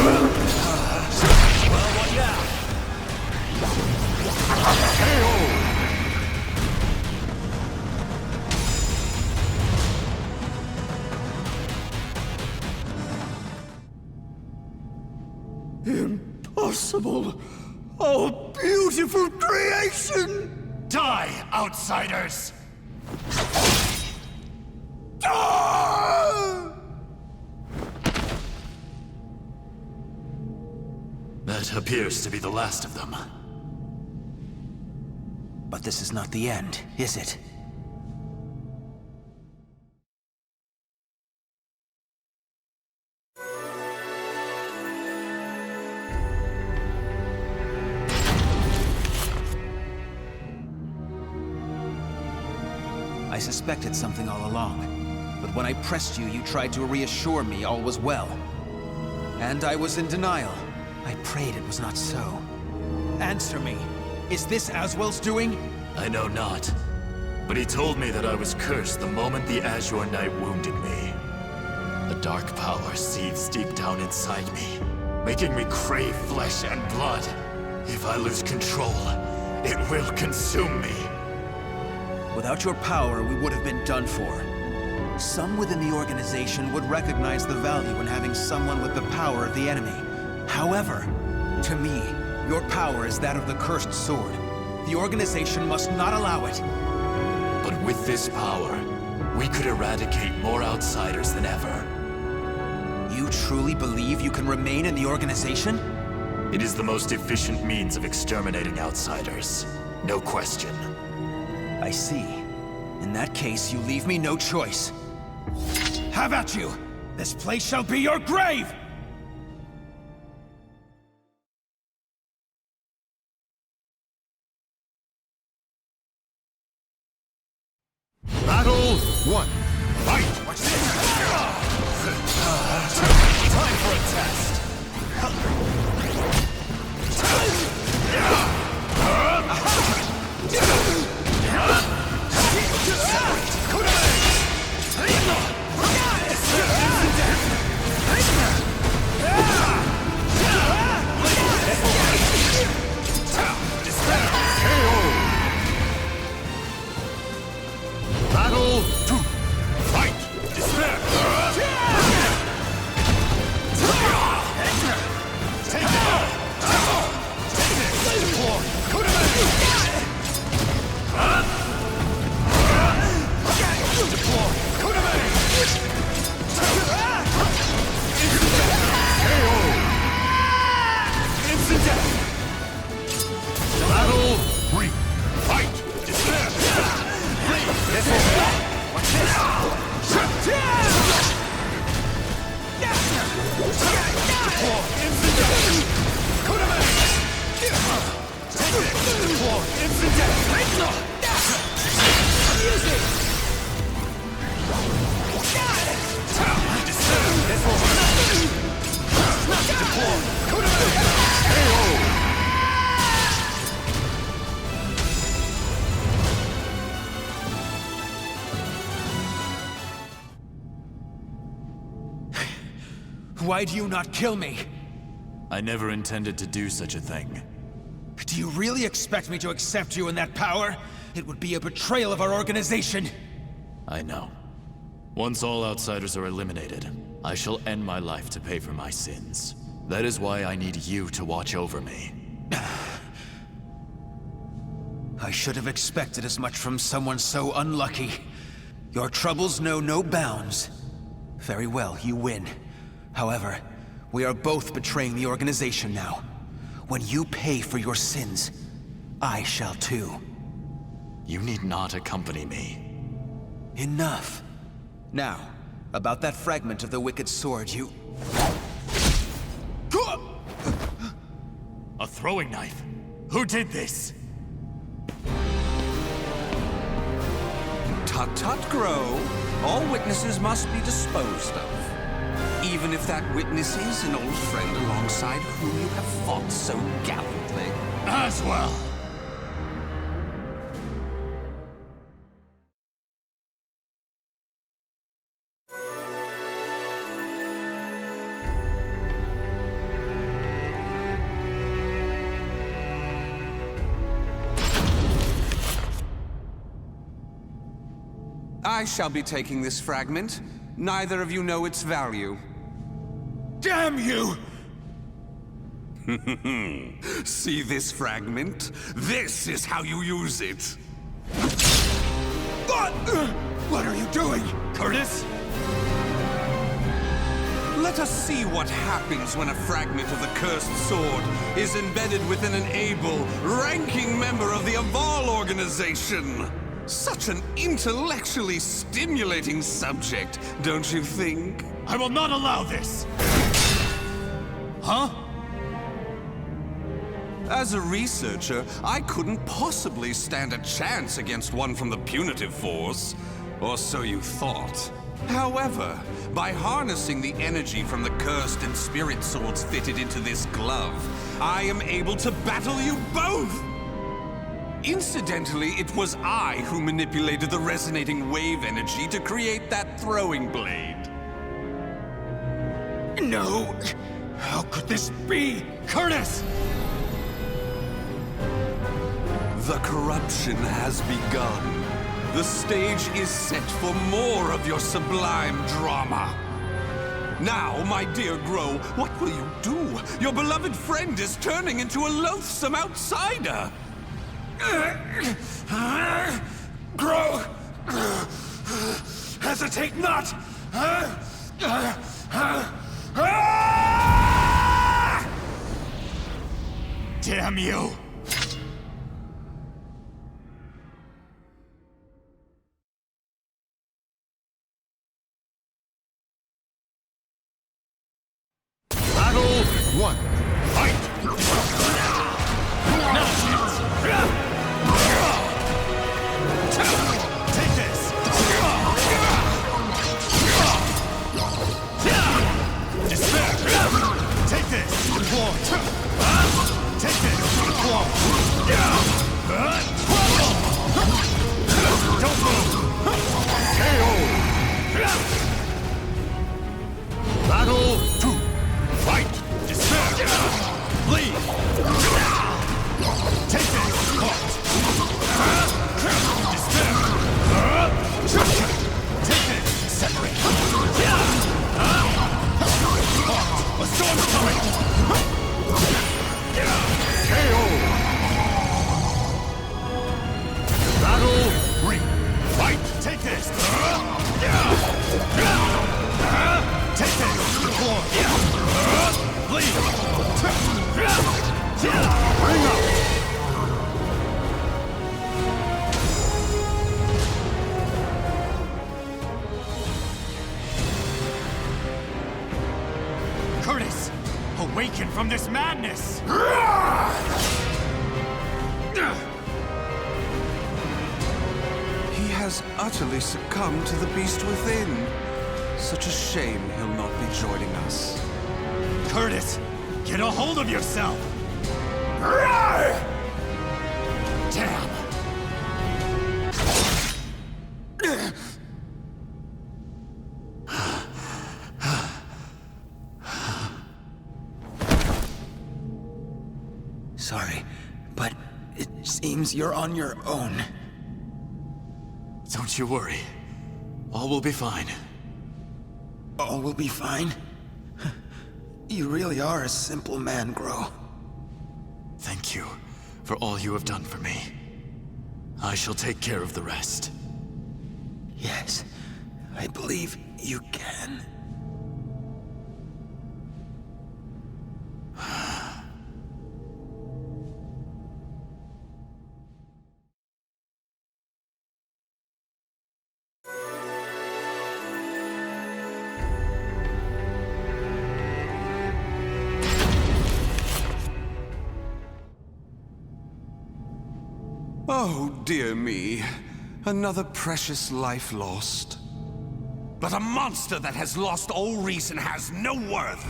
Well, what now? Impossible! Oh, beautiful creation! Die, outsiders! Ah! That appears to be the last of them. But this is not the end, is it? I suspected something all along, but when I pressed you, you tried to reassure me all was well. And I was in denial. I prayed it was not so. Answer me. Is this Azwel's doing? I know not. But he told me that I was cursed the moment the Azure Knight wounded me. A dark power seethes deep down inside me, making me crave flesh and blood. If I lose control, it will consume me. Without your power, we would have been done for. Some within the organization would recognize the value in having someone with the power of the enemy. However, to me, your power is that of the cursed sword. The organization must not allow it. But with this power, we could eradicate more outsiders than ever. You truly believe you can remain in the organization? It is the most efficient means of exterminating outsiders. No question. I see. In that case, you leave me no choice. Have at you! This place shall be your grave! Battle 1. Fight! Watch this! Time for a test! Battle 2. Fight! Despair! Take it! Battle 3. Fight! Despair! Watch this! Why do you not kill me? I never intended to do such a thing. Do you really expect me to accept you in that power? It would be a betrayal of our organization. I know. Once all outsiders are eliminated, I shall end my life to pay for my sins. That is why I need you to watch over me. I should have expected as much from someone so unlucky. Your troubles know no bounds. Very well, you win. However, we are both betraying the organization now. When you pay for your sins, I shall too. You need not accompany me. Enough. Now, about that fragment of the Wicked Sword, you... A throwing knife? Who did this? Tut tut, Grow. All witnesses must be disposed of. Even if that witness is an old friend alongside whom you have fought so gallantly. Azwel! I shall be taking this fragment. Neither of you know its value. Damn you! See this fragment? This is how you use it. What are you doing, Curtis? Let us see what happens when a fragment of the cursed sword is embedded within an able, ranking member of the Arwel organization. Such an intellectually stimulating subject, don't you think? I will not allow this! Huh? As a researcher, I couldn't possibly stand a chance against one from the punitive force. Or so you thought. However, by harnessing the energy from the cursed and spirit swords fitted into this glove, I am able to battle you both! Incidentally, it was I who manipulated the resonating wave energy to create that throwing blade. No! How could this be? Curtis! The corruption has begun. The stage is set for more of your sublime drama. Now, my dear Grow, what will you do? Your beloved friend is turning into a loathsome outsider. Grow! Hesitate not! Damn you! Battle 1. Fight! Take this! Despair! Take this! Take this! Don't move! KO! Battle 2. Fight! Despair! Leave! Take this! Despair! Take this! Separate! A storm's coming! KO! Battle 3. Fight! Take this! Take this! Leave! Bring up! Curtis! Awaken from this madness! He has utterly succumbed to the beast within. Such a shame he'll not be joining us. Curtis! Get a hold of yourself! Damn! Sorry, but it seems you're on your own. Don't you worry. All will be fine. All will be fine. You really are a simple man, Grow. Thank you for all you have done for me. I shall take care of the rest. Yes, I believe you can. Oh, dear me. Another precious life lost. But a monster that has lost all reason has no worth.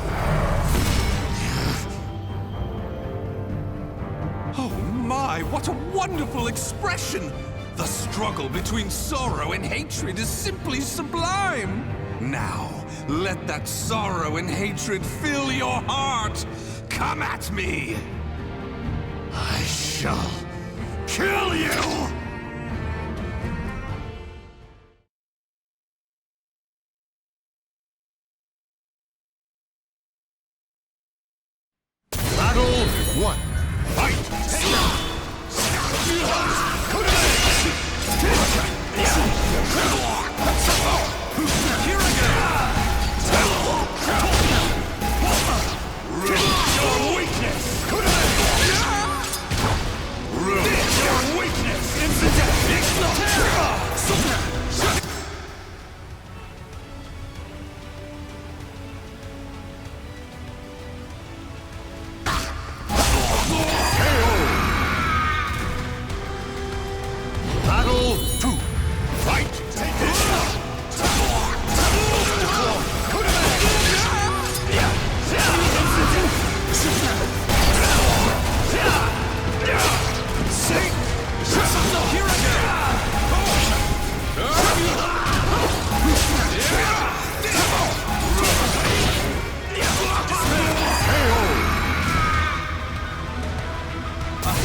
Oh my, what a wonderful expression! The struggle between sorrow and hatred is simply sublime. Now, let that sorrow and hatred fill your heart. Come at me! I shall kill you! 1. Fight! Your weakness! Your weakness! Battle 2. Fight! Take this!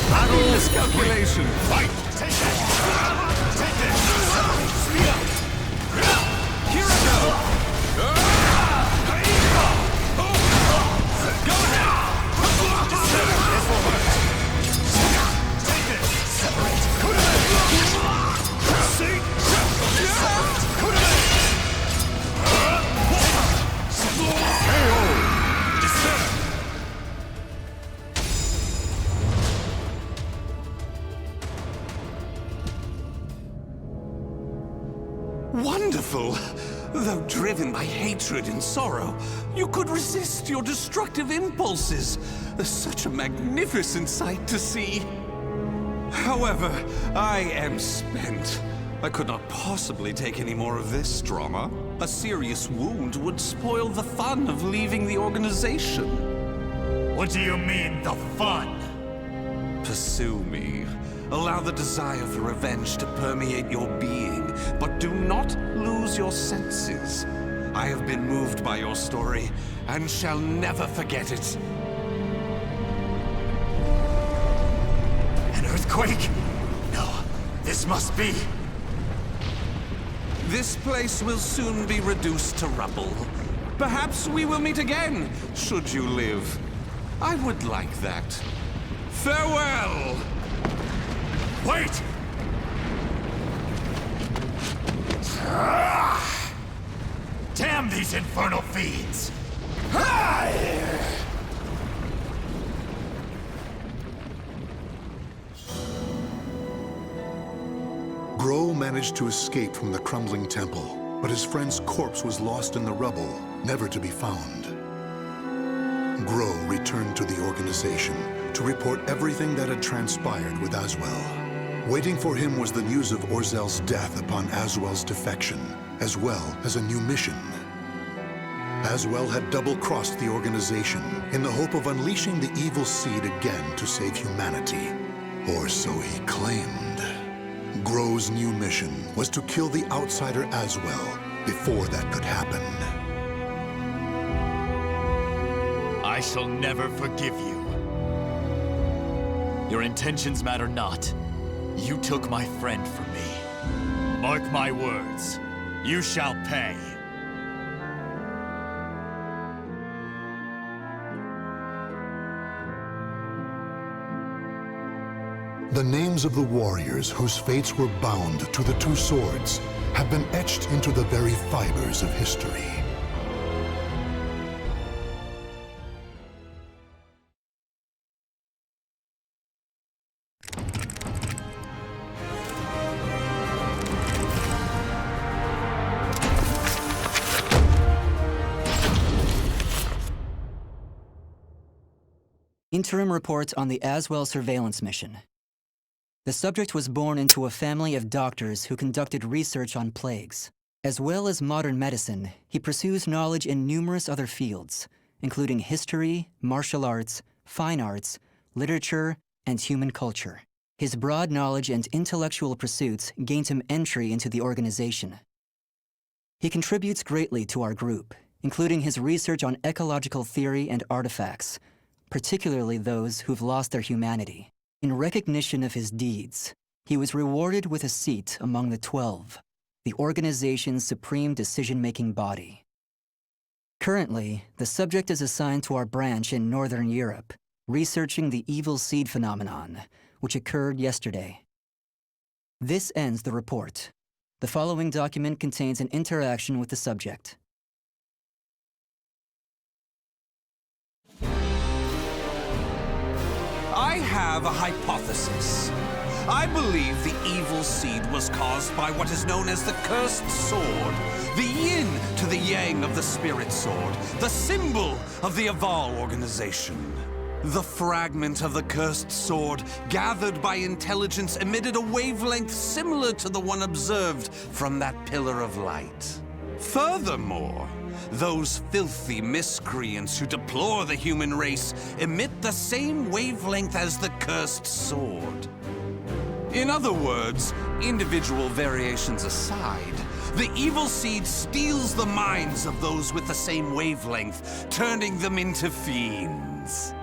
Battle Miscalculation. Fight! Take this! Take this! Speed up! Here I go. Go ahead. This will hurt! Take this! Separate! See? Wonderful! Though driven by hatred and sorrow, you could resist your destructive impulses. Such a magnificent sight to see. However, I am spent. I could not possibly take any more of this drama. A serious wound would spoil the fun of leaving the organization. What do you mean, the fun? Pursue me. Allow the desire for revenge to permeate your being, but do not lose your senses. I have been moved by your story, and shall never forget it. An earthquake? No, this must be... This place will soon be reduced to rubble. Perhaps we will meet again, should you live. I would like that. Farewell! Wait! Damn these infernal fiends! Grow managed to escape from the crumbling temple, but his friend's corpse was lost in the rubble, never to be found. Grow returned to the organization to report everything that had transpired with Azwel. Waiting for him was the news of Orzel's death upon Azwel's defection, as well as a new mission. Azwel had double-crossed the organization in the hope of unleashing the evil seed again to save humanity. Or so he claimed. Grow's new mission was to kill the outsider Azwel before that could happen. I shall never forgive you. Your intentions matter not. You took my friend from me. Mark my words. You shall pay. The names of the warriors whose fates were bound to the two swords have been etched into the very fibers of history. Interim report on the Azwel surveillance mission. The subject was born into a family of doctors who conducted research on plagues. As well as modern medicine, he pursues knowledge in numerous other fields, including history, martial arts, fine arts, literature, and human culture. His broad knowledge and intellectual pursuits gained him entry into the organization. He contributes greatly to our group, including his research on ecological theory and artifacts, particularly those who've lost their humanity. In recognition of his deeds, he was rewarded with a seat among the 12, the organization's supreme decision-making body. Currently, the subject is assigned to our branch in Northern Europe, researching the evil seed phenomenon, which occurred yesterday. This ends the report. The following document contains an interaction with the subject. I have a hypothesis. I believe the evil seed was caused by what is known as the cursed sword, the yin to the yang of the spirit sword, the symbol of the Arwel organization. The fragment of the cursed sword, gathered by intelligence, emitted a wavelength similar to the one observed from that pillar of light. Furthermore, those filthy miscreants who deplore the human race emit the same wavelength as the cursed sword. In other words, individual variations aside, the evil seed steals the minds of those with the same wavelength, turning them into fiends.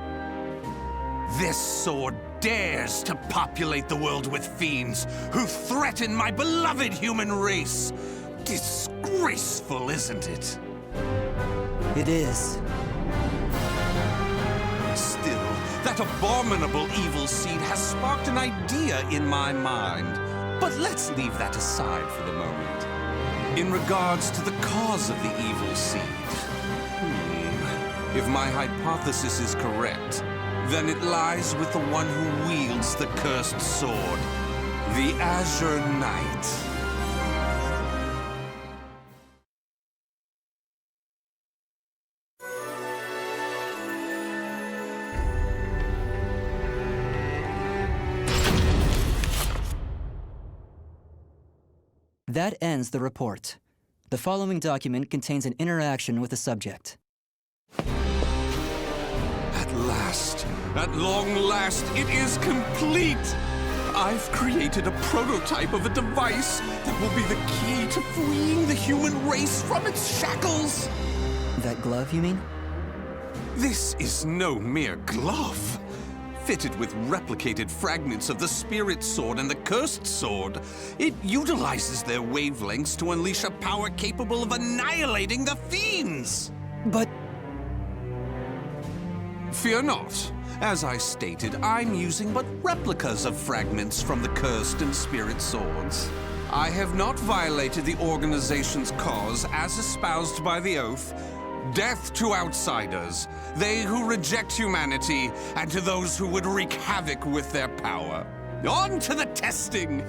This sword dares to populate the world with fiends who threaten my beloved human race. Disgraceful, isn't it? It is. Still, that abominable evil seed has sparked an idea in my mind. But let's leave that aside for the moment. In regards to the cause of the evil seed, if my hypothesis is correct, then it lies with the one who wields the cursed sword, the Azure Knight. That ends the report. The following document contains an interaction with the subject. At long last, it is complete! I've created a prototype of a device that will be the key to freeing the human race from its shackles! That glove, you mean? This is no mere glove. Fitted with replicated fragments of the spirit sword and the cursed sword, it utilizes their wavelengths to unleash a power capable of annihilating the fiends! But... Fear not. As I stated, I'm using but replicas of fragments from the cursed and spirit swords. I have not violated the organization's cause as espoused by the oath. Death to outsiders, they who reject humanity, and to those who would wreak havoc with their power. On to the testing!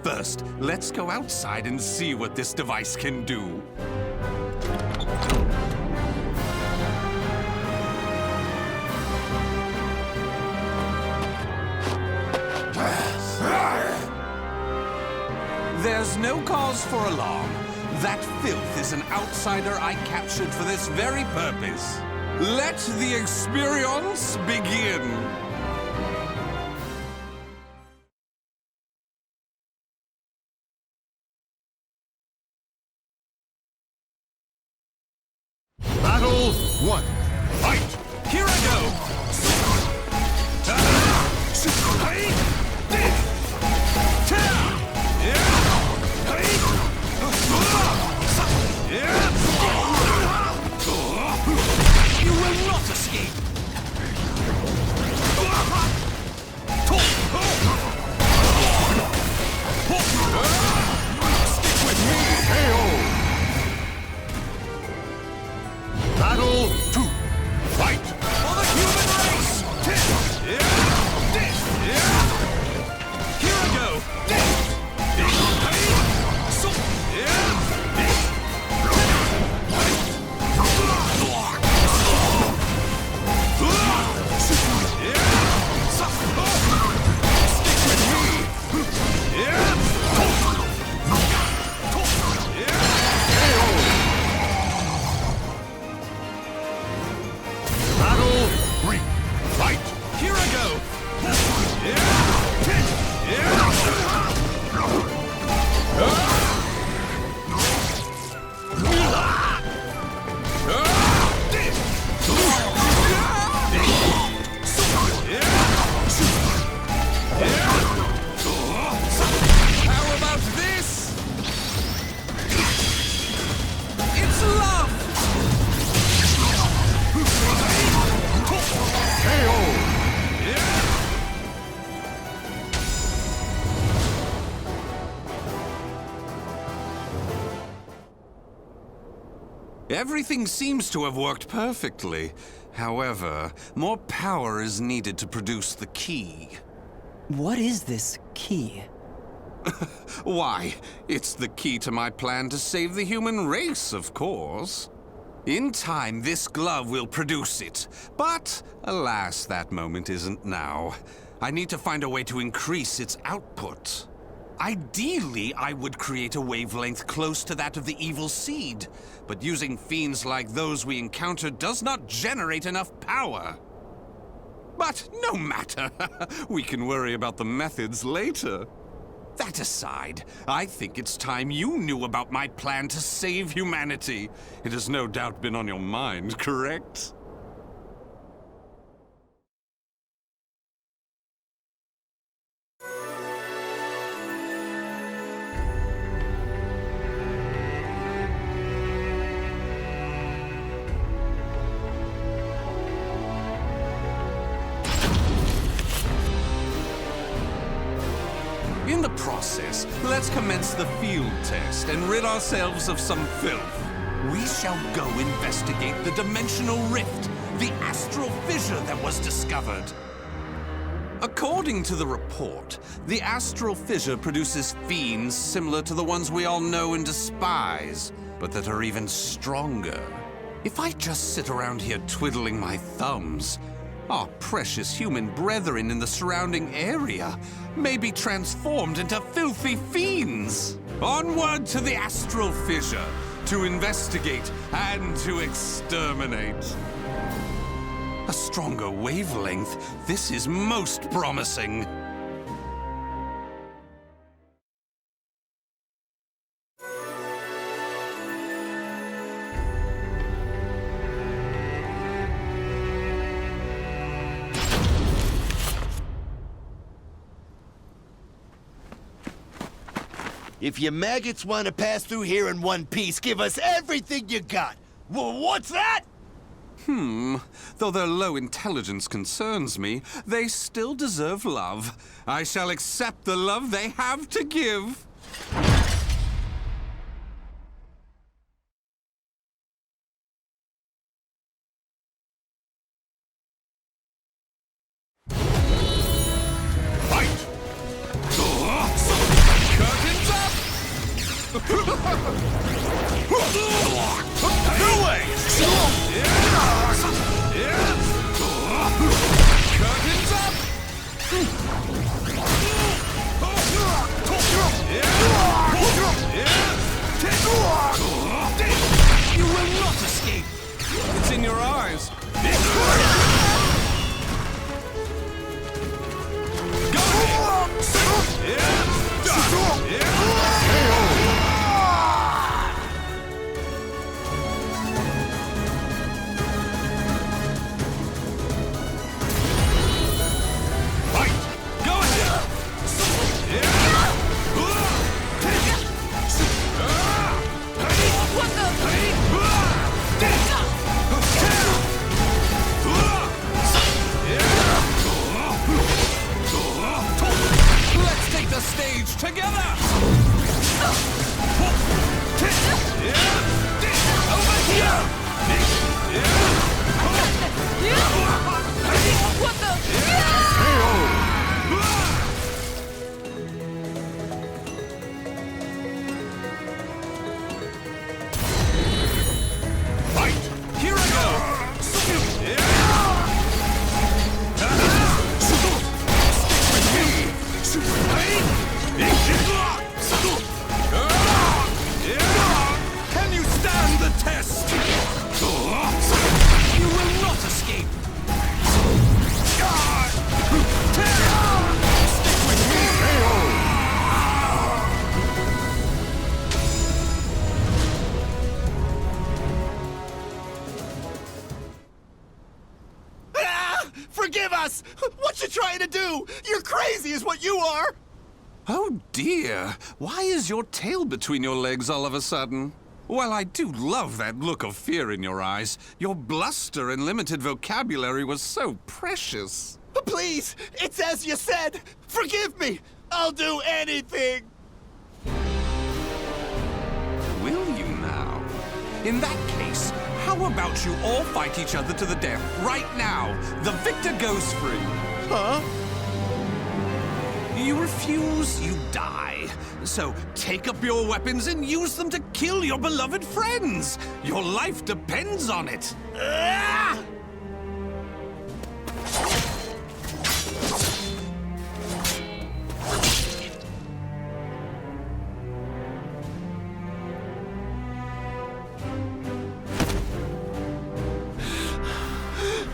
First, let's go outside and see what this device can do. There's no cause for alarm. That filth is an outsider I captured for this very purpose. Let the experience begin! Battle 1. Fight! Here I go! You will not escape! Stick with me! KO! Battle 2. Fight! For the human race! Here I go! Battle 3. Fight! Here I go! How about this? It's love! KO! Everything seems to have worked perfectly. However, more power is needed to produce the key. What is this key? Why, it's the key to my plan to save the human race, of course. In time, this glove will produce it. But, alas, that moment isn't now. I need to find a way to increase its output. Ideally, I would create a wavelength close to that of the evil seed. But using fiends like those we encountered does not generate enough power. But no matter. We can worry about the methods later. That aside, I think it's time you knew about my plan to save humanity. It has no doubt been on your mind, correct? In the process, let's commence the field test and rid ourselves of some filth. We shall go investigate the dimensional rift, the astral fissure that was discovered. According to the report, the astral fissure produces fiends similar to the ones we all know and despise, but that are even stronger. If I just sit around here twiddling my thumbs, our precious human brethren in the surrounding area may be transformed into filthy fiends. Onward to the astral fissure, to investigate and to exterminate. A stronger wavelength, this is most promising. If you maggots want to pass through here in one piece, give us everything you got. What's that? Though their low intelligence concerns me, they still deserve love. I shall accept the love they have to give. You will not escape! It's in your eyes. The stage together! Over here! What the? Fight! Here I go! Can you stand the test? You will not escape! Stick with me! Forgive us! What you trying to do? You're crazy is what you are! Oh dear, why is your tail between your legs all of a sudden? Well, I do love that look of fear in your eyes. Your bluster and limited vocabulary was so precious. Please, it's as you said. Forgive me. I'll do anything. Will you now? In that case, How about you all fight each other to the death right now? The victor goes free. Huh? You refuse, you die. So take up your weapons and use them to kill your beloved friends. Your life depends on it. Ah!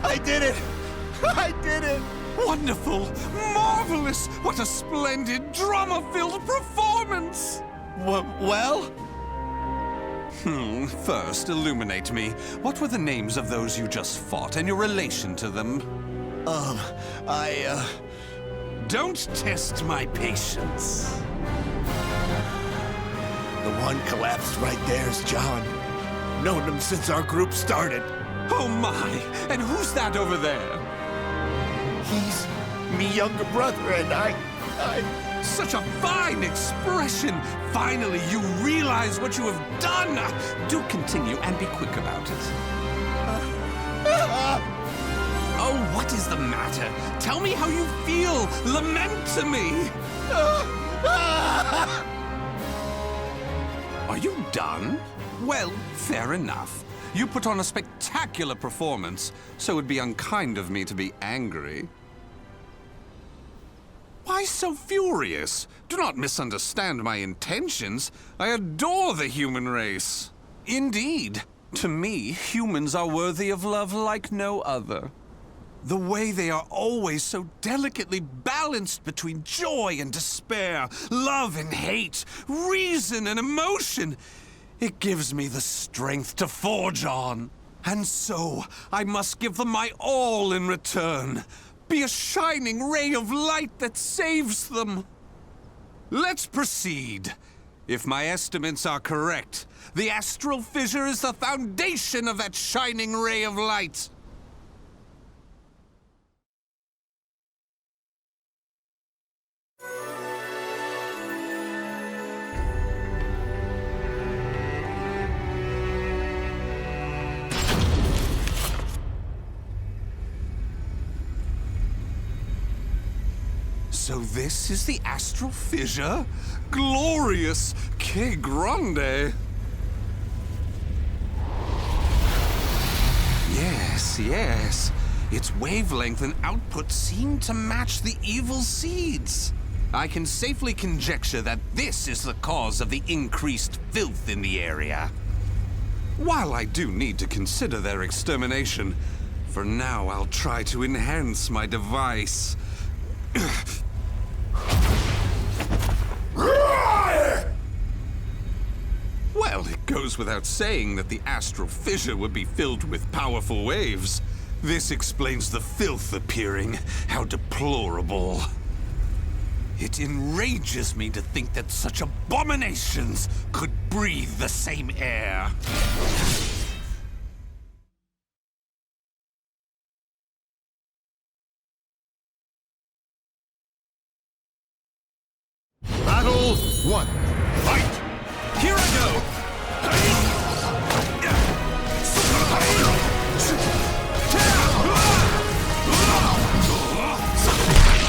I did it! I did it! Wonderful! Marvelous! What a splendid, drama-filled performance! Well? First, illuminate me. What were the names of those you just fought and your relation to them? Don't test my patience. The one collapsed right there's John. Known him since our group started. Oh my! And who's that over there? He's me younger brother, and I... Such a fine expression! Finally, you realize what you have done! Do continue and be quick about it. Oh, what is the matter? Tell me how you feel! Lament to me! Are you done? Well, fair enough. You put on a spectacular performance, so it would be unkind of me to be angry. Why so furious? Do not misunderstand my intentions. I adore the human race. Indeed, to me, humans are worthy of love like no other. The way they are always so delicately balanced between joy and despair, love and hate, reason and emotion. It gives me the strength to forge on. And so, I must give them my all in return. Be a shining ray of light that saves them. Let's proceed. If my estimates are correct, the astral fissure is the foundation of that shining ray of light. So this is the astral fissure? Glorious! Que grande! Yes. Its wavelength and output seem to match the evil seeds. I can safely conjecture that this is the cause of the increased filth in the area. While I do need to consider their extermination, for now I'll try to enhance my device. Well, it goes without saying that the astral fissure would be filled with powerful waves. This explains the filth appearing. How deplorable. It enrages me to think that such abominations could breathe the same air. Battle 1. Fight! Here I go!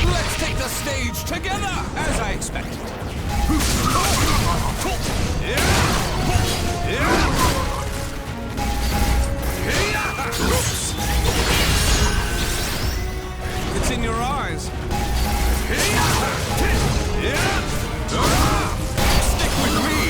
Let's take the stage together, as I expected. It's in your eyes. Stick with me!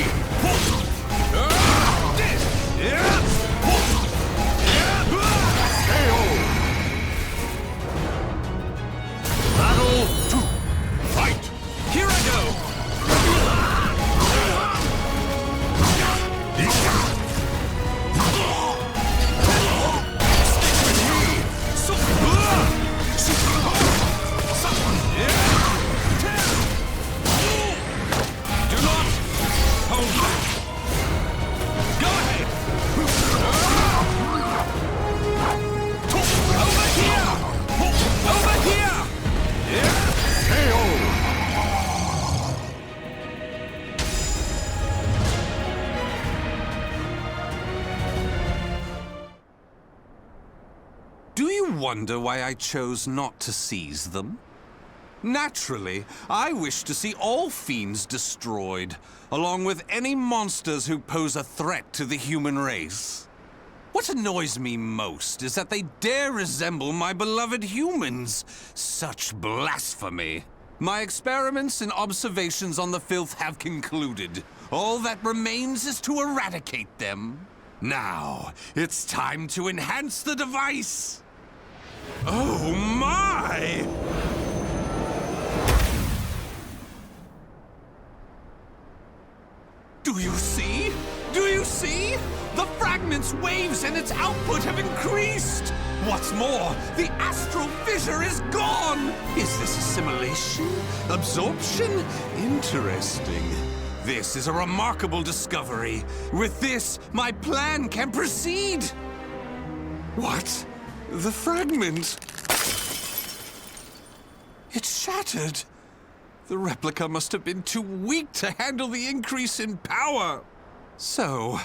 wonder why I chose not to seize them? Naturally, I wish to see all fiends destroyed, along with any monsters who pose a threat to the human race. What annoys me most is that they dare resemble my beloved humans. Such blasphemy. My experiments and observations on the filth have concluded. All that remains is to eradicate them. Now, it's time to enhance the device. Oh my! Do you see? Do you see? The fragment's waves and its output have increased! What's more, the astral fissure is gone! Is this assimilation? Absorption? Interesting. This is a remarkable discovery. With this, my plan can proceed! What? The fragment? It's shattered! The replica must have been too weak to handle the increase in power. So,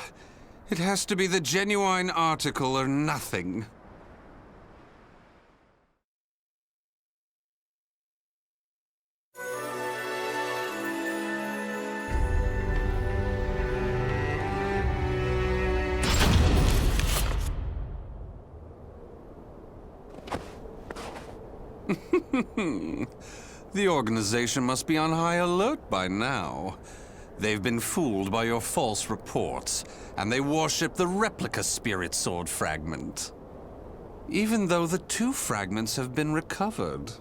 it has to be the genuine article or nothing. The organization must be on high alert by now. They've been fooled by your false reports, and they worship the replica spirit sword fragment. Even though the two fragments have been recovered.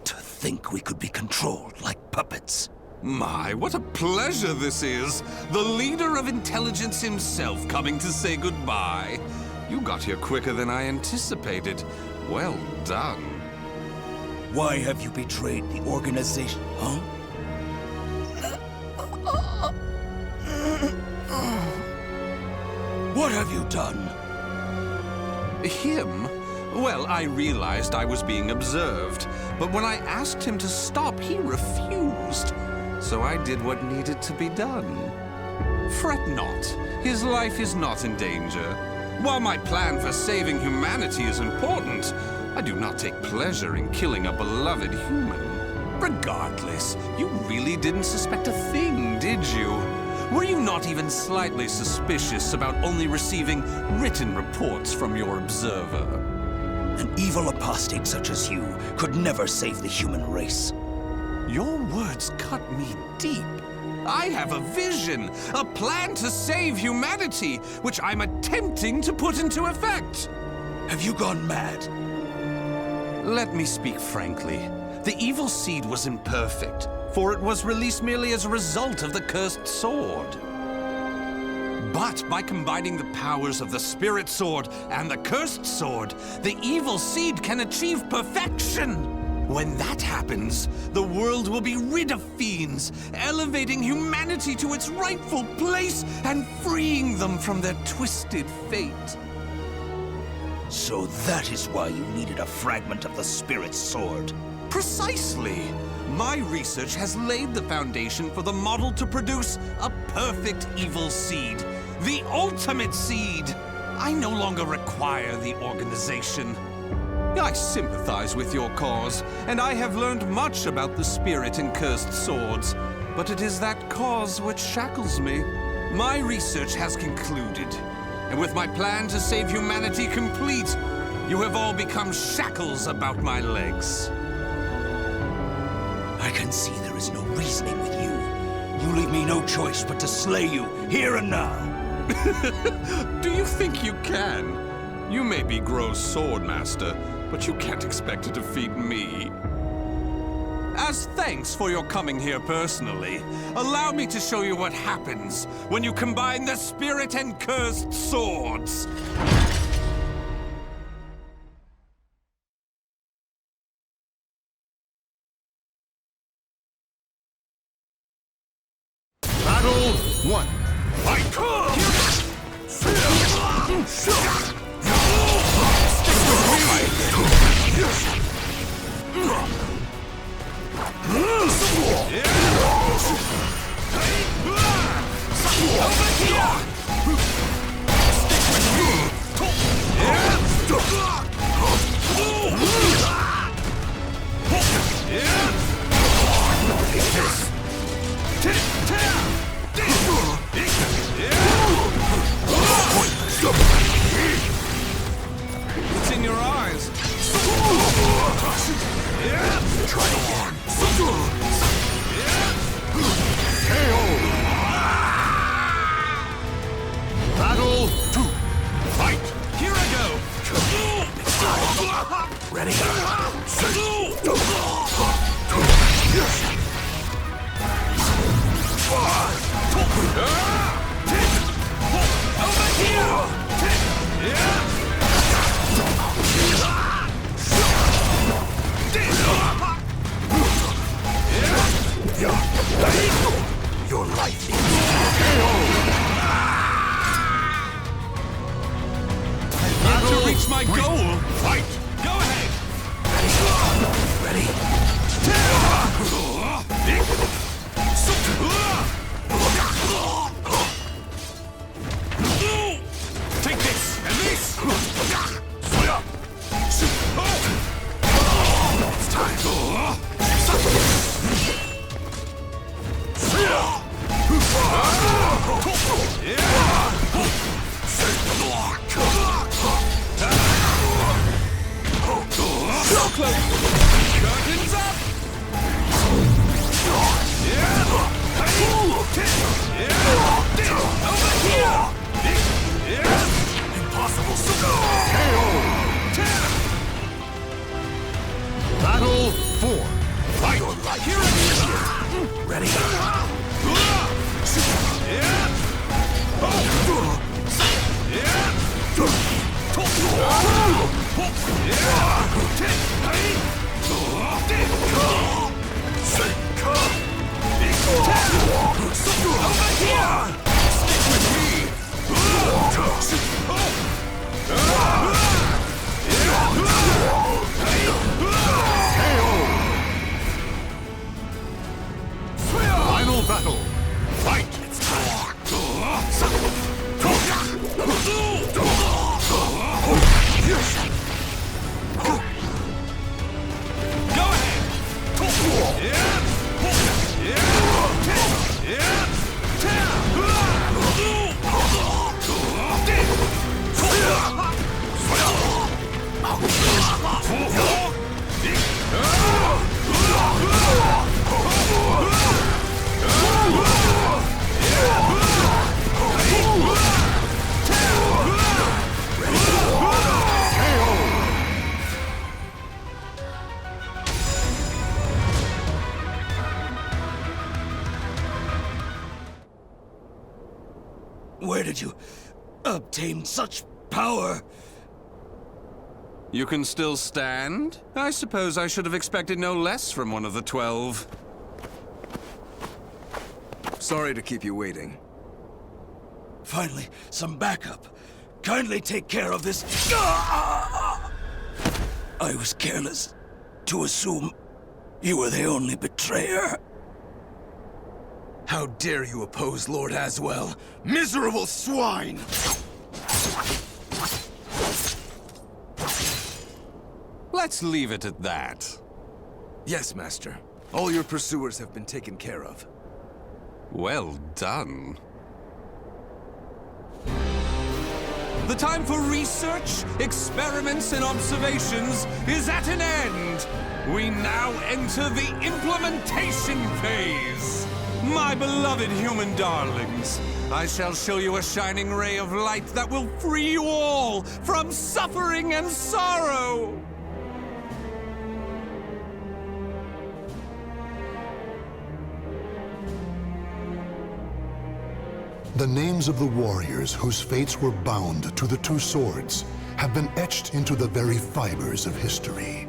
To think we could be controlled like puppets. My, what a pleasure this is! The leader of intelligence himself coming to say goodbye. You got here quicker than I anticipated. Well done. Why have you betrayed the organization, huh? What have you done? Him? Well, I realized I was being observed, but when I asked him to stop, he refused. So I did what needed to be done. Fret not. His life is not in danger. While my plan for saving humanity is important, I do not take pleasure in killing a beloved human. Regardless, you really didn't suspect a thing, did you? Were you not even slightly suspicious about only receiving written reports from your observer? An evil apostate such as you could never save the human race. Your words cut me deep. I have a vision, a plan to save humanity, which I'm attempting to put into effect. Have you gone mad? Let me speak frankly. The evil seed was imperfect, for it was released merely as a result of the cursed sword. But by combining the powers of the spirit sword and the cursed sword, the evil seed can achieve perfection. When that happens, the world will be rid of fiends, elevating humanity to its rightful place and freeing them from their twisted fate. So that is why you needed a fragment of the spirit sword. Precisely. My research has laid the foundation for the model to produce a perfect evil seed. The ultimate seed! I no longer require the organization. I sympathize with your cause, and I have learned much about the spirit and cursed swords. But it is that cause which shackles me. My research has concluded, and with my plan to save humanity complete, you have all become shackles about my legs. I can see there is no reasoning with you. You leave me no choice but to slay you, here and now. Do you think you can? You may be Gro's swordmaster, but you can't expect to defeat me. As thanks for your coming here personally, allow me to show you what happens when you combine the spirit and cursed swords. Battle 1. Fight! Over here! in your eyes. Try again. Battle 2. Fight! Here I go. Ready? Over Your life is to reach my goal. fight! Go ahead. Ready? Take this and this. It's time. So close. Curtains up. Over here. Impossible. Battle 4. Fight! Your life. Here it is. Ready? Over here. Stick with me. Final battle. Fight! It's Go Where did you obtain such power? You can still stand? I suppose I should have expected no less from one of the 12. Sorry to keep you waiting. Finally, some backup. Kindly take care of this. I was careless to assume you were the only betrayer. How dare you oppose Lord Azwel? Miserable swine! Let's leave it at that. Yes, Master. All your pursuers have been taken care of. Well done. The time for research, experiments, and observations is at an end. We now enter the implementation phase. My beloved human darlings, I shall show you a shining ray of light that will free you all from suffering and sorrow. The names of the warriors whose fates were bound to the two swords have been etched into the very fibers of history.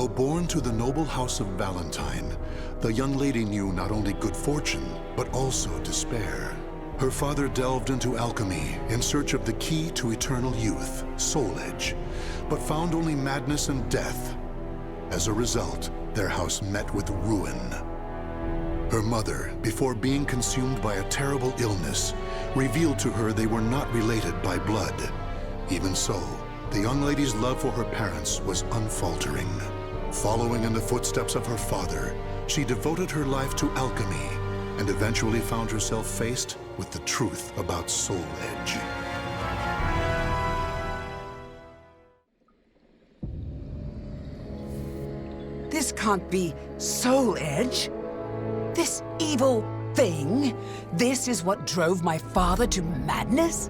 Though born to the noble house of Valentine, the young lady knew not only good fortune, but also despair. Her father delved into alchemy in search of the key to eternal youth, Soul Edge, but found only madness and death. As a result, their house met with ruin. Her mother, before being consumed by a terrible illness, revealed to her they were not related by blood. Even so, the young lady's love for her parents was unfaltering. Following in the footsteps of her father, she devoted her life to alchemy and eventually found herself faced with the truth about Soul Edge. This can't be Soul Edge. This evil thing? This is what drove my father to madness?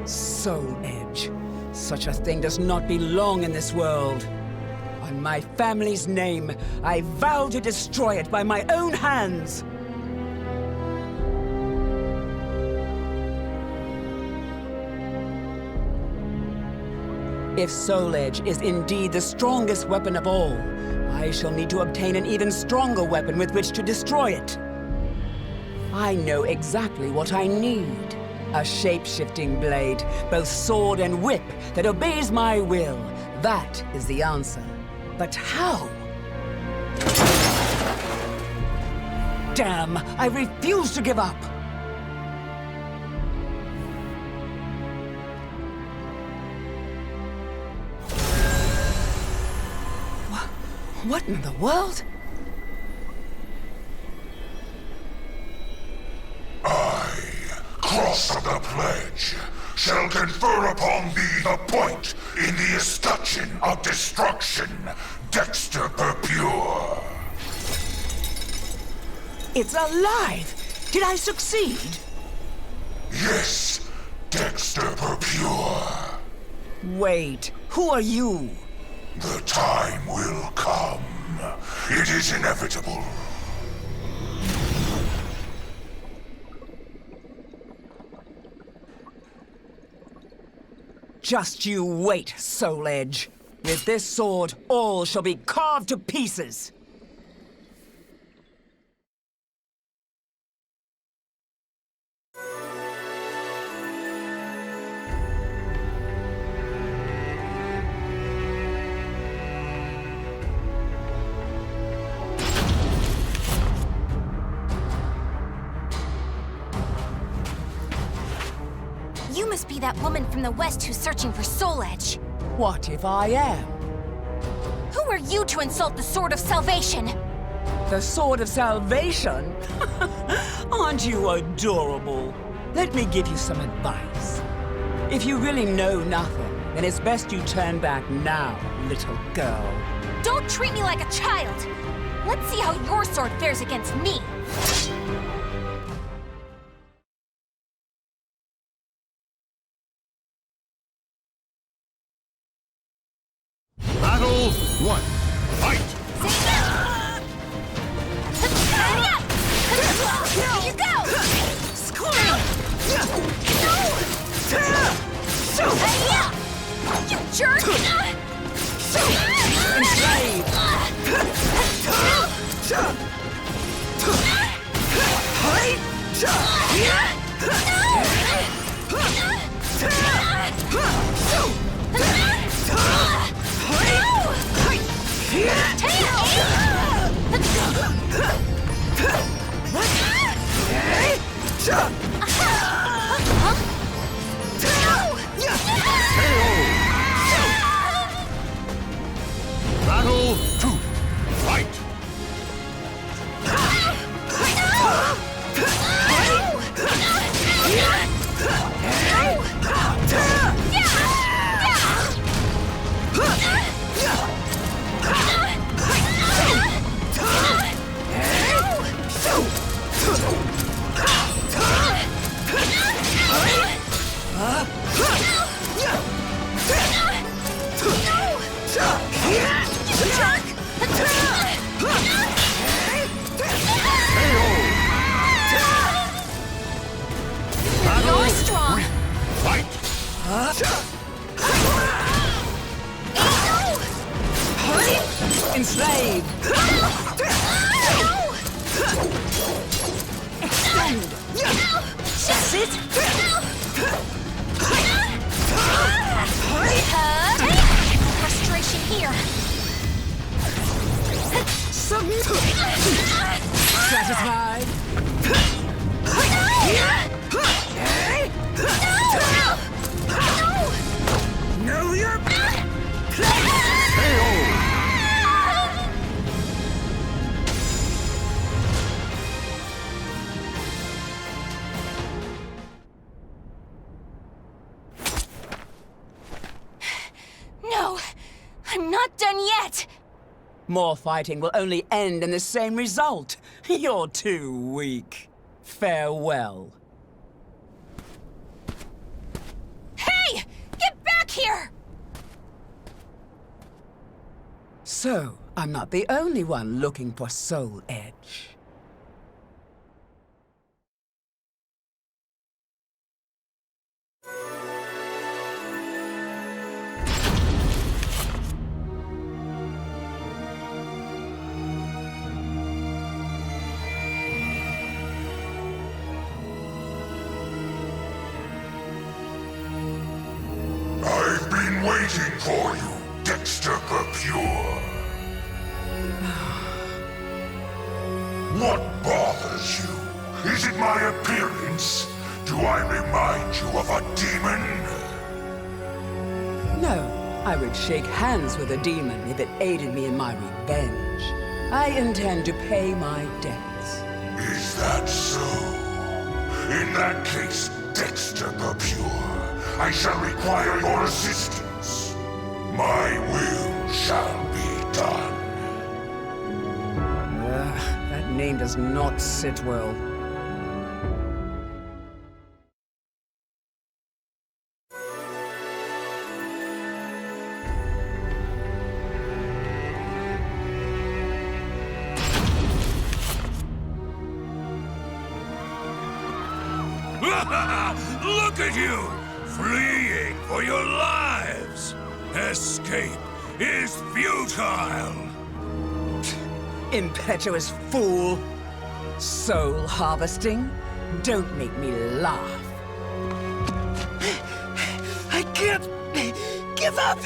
Soul Edge. Such a thing does not belong in this world. On my family's name, I vow to destroy it by my own hands. If Soul Edge is indeed the strongest weapon of all, I shall need to obtain an even stronger weapon with which to destroy it. I know exactly what I need. A shape-shifting blade, both sword and whip, that obeys my will. That is the answer. But how? Damn! I refuse to give up! What in the world? I, Cross of the Pledge, shall confer upon thee the point in the escutcheon of destruction, Dexter Purpure. It's alive! Did I succeed? Yes, Dexter Purpure. Wait, who are you? The time will come. It is inevitable. Just you wait, Soul Edge. With this sword, all shall be carved to pieces. You must be that woman from the West who's searching for Soul Edge. What if I am? Who are you to insult the Sword of Salvation? The Sword of Salvation? Aren't you adorable? Let me give you some advice. If you really know nothing, then it's best you turn back now, little girl. Don't treat me like a child! Let's see how your sword fares against me! Battle 1. Fight! Here you go! You jerk! Battle 2. Fight! You're strong! Fight! Enslaved! Extend! That's it! Frustration here! satisfied? No, you're... No! I'm not done yet! More fighting will only end in the same result. You're too weak. Farewell. Hey! Get back here! So, I'm not the only one looking for Soul Edge. I've been waiting for you, Dexter Pure. What bothers you? Is it my appearance? Do I remind you of a demon? No, I would shake hands with a demon if it aided me in my revenge. I intend to pay my debts. Is that so? In that case, Dexter Pure, I shall require your assistance. My will shall be done. That name does not sit well. Look at you! Fleeing for your lives! Escape is futile! Impetuous fool! Soul harvesting? Don't make me laugh. I can't give up!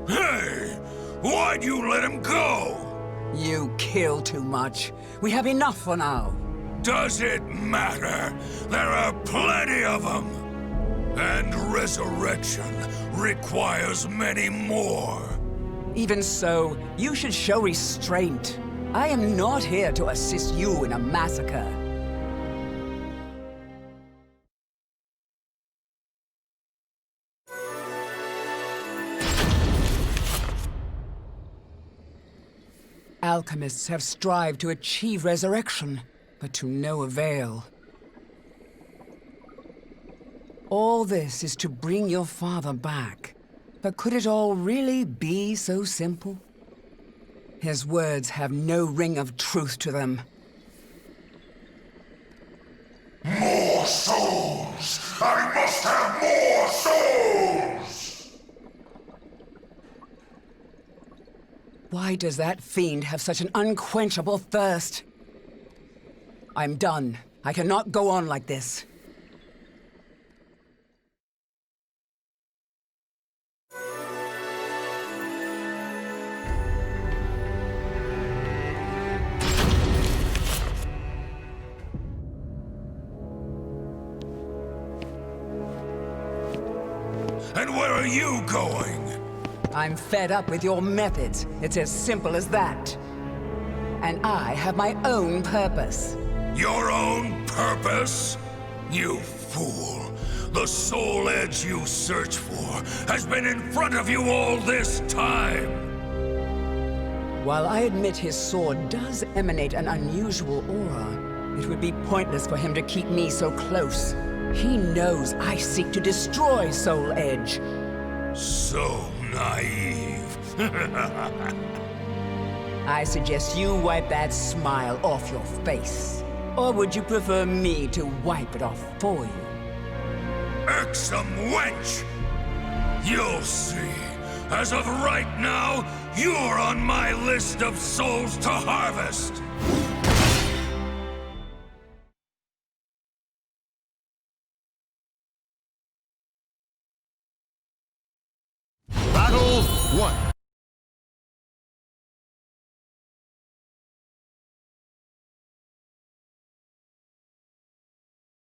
Hey! Why'd you let him go? You kill too much. We have enough for now. Does it matter? There are plenty of them! And resurrection requires many more. Even so, you should show restraint. I am not here to assist you in a massacre. Alchemists have strived to achieve resurrection, but to no avail. All this is to bring your father back. But could it all really be so simple? His words have no ring of truth to them. More souls! I must have more souls! Why does that fiend have such an unquenchable thirst? I'm done. I cannot go on like this. And where are you going? I'm fed up with your methods. It's as simple as that. And I have my own purpose. Your own purpose? You fool. The soul edge you search for has been in front of you all this time. While I admit his sword does emanate an unusual aura, it would be pointless for him to keep me so close. He knows I seek to destroy Soul Edge. So naive. I suggest you wipe that smile off your face. Or would you prefer me to wipe it off for you? Irksome wench! You'll see. As of right now, you're on my list of souls to harvest! Battle 1.